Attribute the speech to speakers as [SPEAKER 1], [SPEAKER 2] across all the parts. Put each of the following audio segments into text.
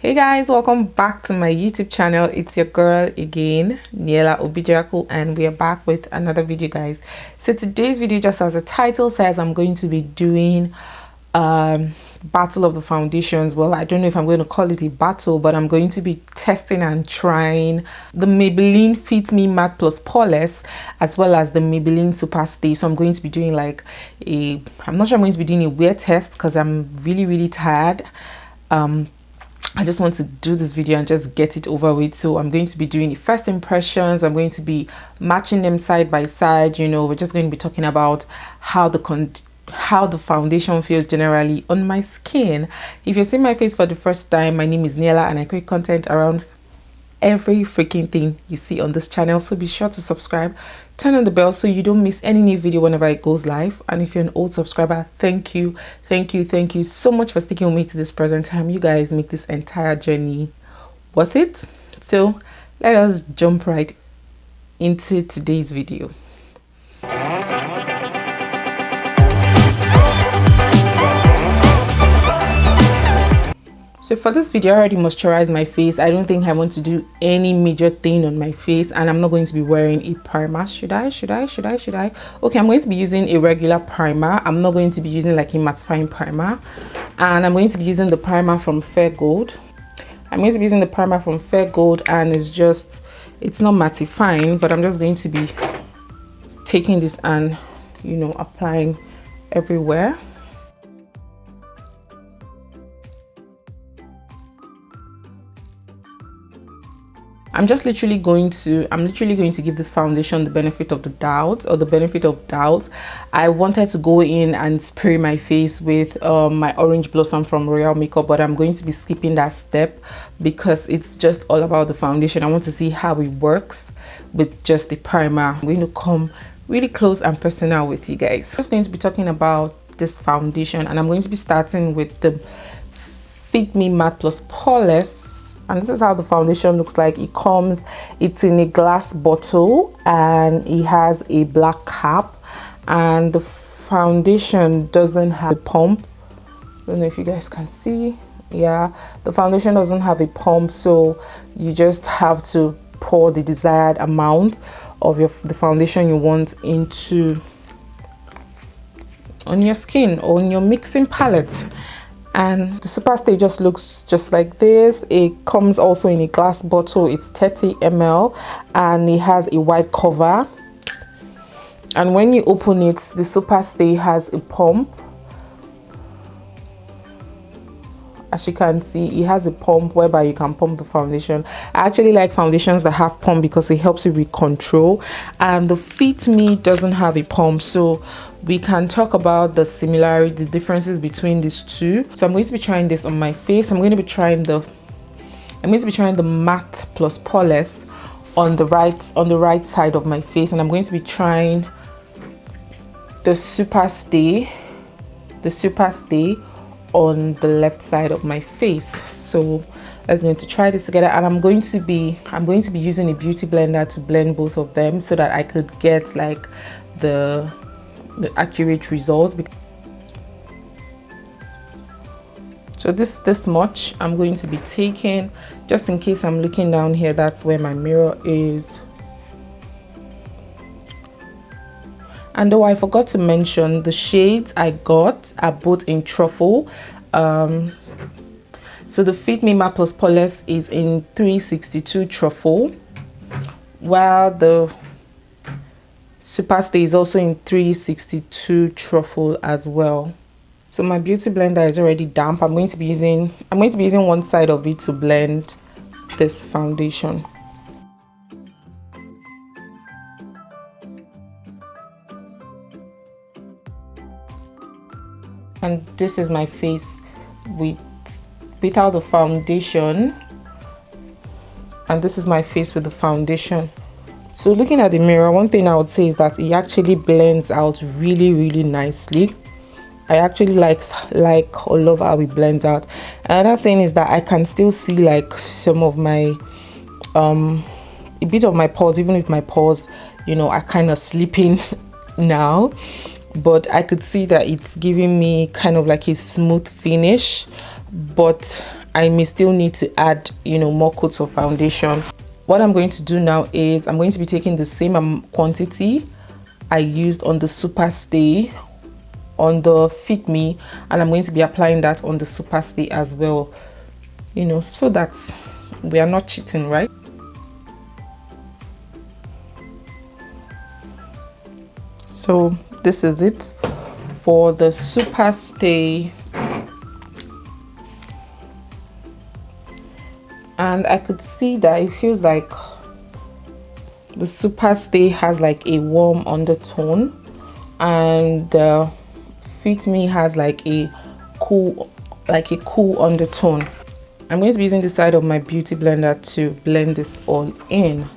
[SPEAKER 1] Hey guys, welcome back to my YouTube channel. It's your girl again, Niela Obijiraku, and we are back with another video, guys. So today's video, just as the title says, I'm going to be doing battle of the foundations. Well, I don't know if I'm going to call it a battle, but I'm going to be testing and trying the Maybelline Fit Me Matte Plus Poreless as well as the Maybelline Super Stay. So I'm going to be doing like I'm not sure I'm going to be doing a wear test because I'm really tired. I just want to do this video and just get it over with. So I'm going to be doing the first impressions. I'm going to be matching them side by side. You know, we're just going to be talking about how the foundation feels generally on my skin. If you're seeing my face for the first time, my name is Niela and I create content around every freaking thing you see on this channel. So be sure to subscribe, turn on the bell so you don't miss any new video whenever it goes live. And if you're an old subscriber, thank you so much for sticking with me to this present time. You guys make this entire journey worth it. So let us jump right into today's video. So for this video, I already moisturized my face. I don't think I want to do any major thing on my face, and I'm not going to be wearing a primer. Should I? Okay, I'm going to be using a regular primer. I'm not going to be using like a mattifying primer, and I'm going to be using the primer from Fair Gold. I'm going to be using the primer from Fair Gold, and it's not mattifying, but I'm just going to be taking this and, you know, applying everywhere. I'm literally going to give this foundation the benefit of the doubt, or the benefit of doubt. I wanted to go in and spray my face with my Orange Blossom from Royal Makeup, but I'm going to be skipping that step because it's just all about the foundation. I want to see how it works with just the primer. I'm going to come really close and personal with you guys. I'm just going to be talking about this foundation, and I'm going to be starting with the Fit Me Matte Plus Poreless. And this is how the foundation looks like. It's in a glass bottle and it has a black cap, and the foundation doesn't have a pump. I don't know if you guys can see. Yeah, the foundation doesn't have a pump, so you just have to pour the desired amount of the foundation you want on your skin or on your mixing palette. And the Super Stay just looks just like this. It comes also in a glass bottle. It's 30 ml and it has a white cover. And when you open it, the Super Stay has a pump. As you can see, it has a pump whereby you can pump the foundation. I actually like foundations that have pump because it helps you with control. And the Fit Me doesn't have a pump, so we can talk about the differences between these two. So I'm going to be trying this on my face. I'm going to be trying the Matte Plus Poreless on the right side of my face, and I'm going to be trying the Super Stay on the left side of my face. So let's going to try this together, and I'm going to be using a beauty blender to blend both of them so that I could get like the accurate result. So this much I'm going to be taking, just in case I'm looking down here. That's where my mirror is. And though I forgot to mention, the shades I got are both in Truffle. So the Fit Me Matte Plus Poreless is in 362 Truffle, while the Super Stay is also in 362 Truffle as well. So my beauty blender is already damp. I'm going to be using one side of it to blend this foundation. And this is my face without the foundation, and this is my face with the foundation. So looking at the mirror, one thing I would say is that it actually blends out really nicely. I actually like or love how it blends out. Another thing is that I can still see like some of my a bit of my pores, even if my pores, you know, are kind of sleeping now. But I could see that it's giving me kind of like a smooth finish, but I may still need to add, you know, more coats of foundation. What I'm going to do now is I'm going to be taking the same quantity I used on the Super Stay on the Fit Me, and I'm going to be applying that on the Super Stay as well, you know, so that we are not cheating, right? So this is it for the Super Stay, and I could see that it feels like the Super Stay has like a warm undertone, and Fit Me has like a cool undertone. I'm going to be using the side of my beauty blender to blend this all in.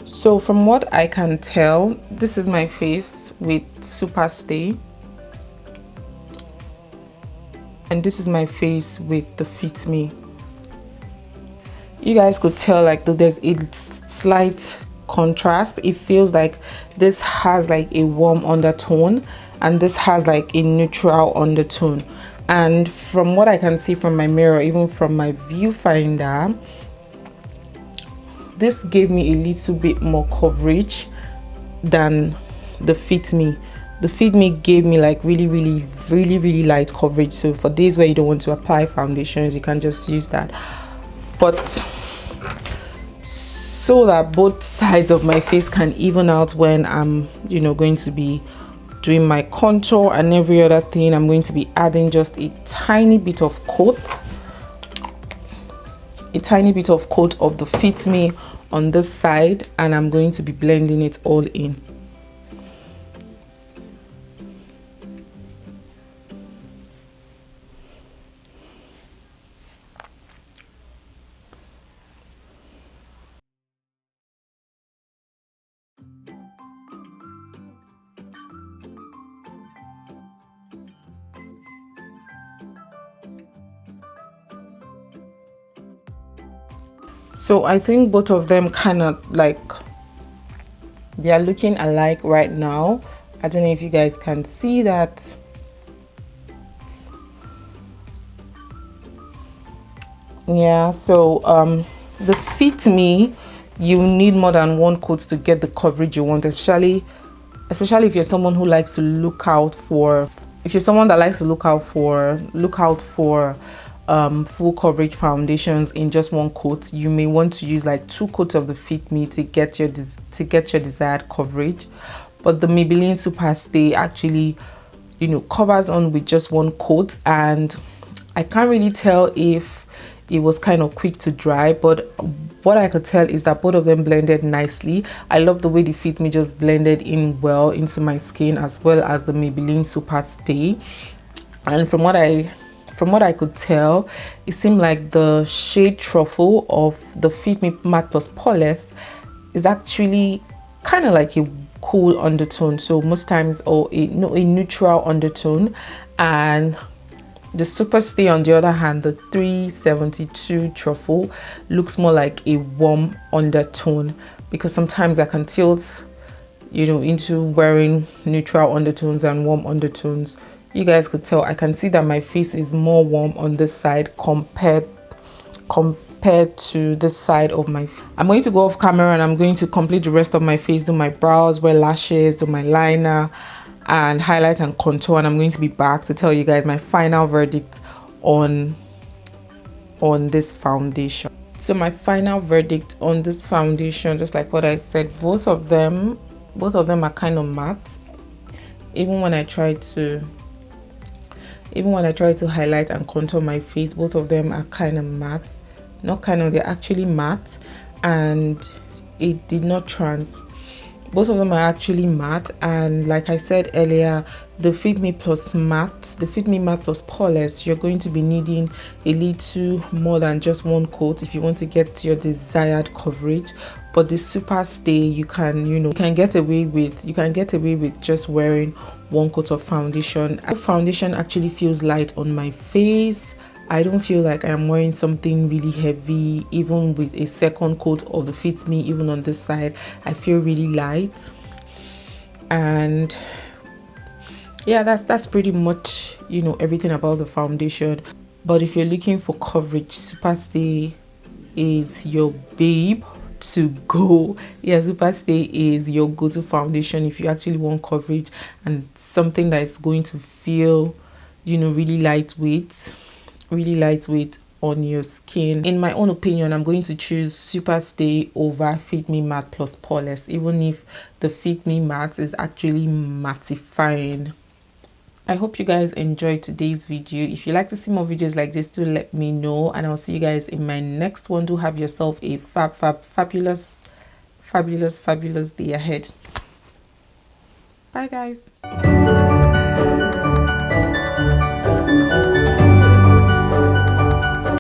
[SPEAKER 1] So from what I can tell, this is my face with Super Stay, and this is my face with the Fit Me. You guys could tell like there's a slight contrast. It feels like this has like a warm undertone and this has like a neutral undertone. And from what I can see from my mirror, even from my viewfinder, this gave me a little bit more coverage than the Fit Me. The Fit Me gave me like really light coverage. So for days where you don't want to apply foundations, you can just use that. But so that both sides of my face can even out when I'm, you know, going to be doing my contour and every other thing, I'm going to be adding just a tiny bit of coat of the Fit Me on this side, and I'm going to be blending it all in. So I think both of them kind of like, they are looking alike right now. I don't know if you guys can see that. Yeah, so the Fit Me, you need more than one coat to get the coverage you want, especially if you're someone who likes to look out for, full coverage foundations in just one coat. You may want to use like 2 coats of the Fit Me to get your desired coverage. But the Maybelline Super Stay actually, you know, covers on with just 1 coat, and I can't really tell if it was kind of quick to dry, but what I could tell is that both of them blended nicely. I love the way the Fit Me just blended in well into my skin, as well as the Maybelline Super Stay. And from what I could tell, it seemed like the shade Truffle of the Fit Me Matte Plus Polish is actually kind of like a cool undertone, so most times, or a neutral undertone. And the Super Stay, on the other hand, the 372 Truffle, looks more like a warm undertone, because sometimes I can tilt, you know, into wearing neutral undertones and warm undertones. You guys could tell, I can see that my face is more warm on this side compared to this side of my face. I'm going to go off camera and I'm going to complete the rest of my face, do my brows, wear lashes, do my liner and highlight and contour, and I'm going to be back to tell you guys my final verdict on this foundation. So my final verdict on this foundation, just like what I said, both of them are kind of matte. Even when I try to highlight and contour my face, both of them are kind of matte. Not kind of, they're actually matte, and it did not trans. Both of them are actually matte, and like I said earlier, the Fit Me Matte Plus Polish, you're going to be needing a little more than just 1 coat if you want to get your desired coverage. but the Super Stay, you can, you know, you can get away with just wearing one coat of foundation. Foundation actually feels light on my face. I don't feel like I'm wearing something really heavy. Even with a second coat of the Fit Me, even on this side, I feel really light. And yeah, that's pretty much, you know, everything about the foundation. But if you're looking for coverage, Super Stay is your babe to go. Yeah, Super Stay is your go-to foundation if you actually want coverage and something that is going to feel, you know, really lightweight on your skin. In my own opinion, I'm going to choose Super Stay over Fit Me Matte Plus Poreless, even if the Fit Me Matte is actually mattifying. I hope you guys enjoyed today's video. If you like to see more videos like this, do let me know, and I'll see you guys in my next one. Do have yourself a fabulous day ahead. Bye guys.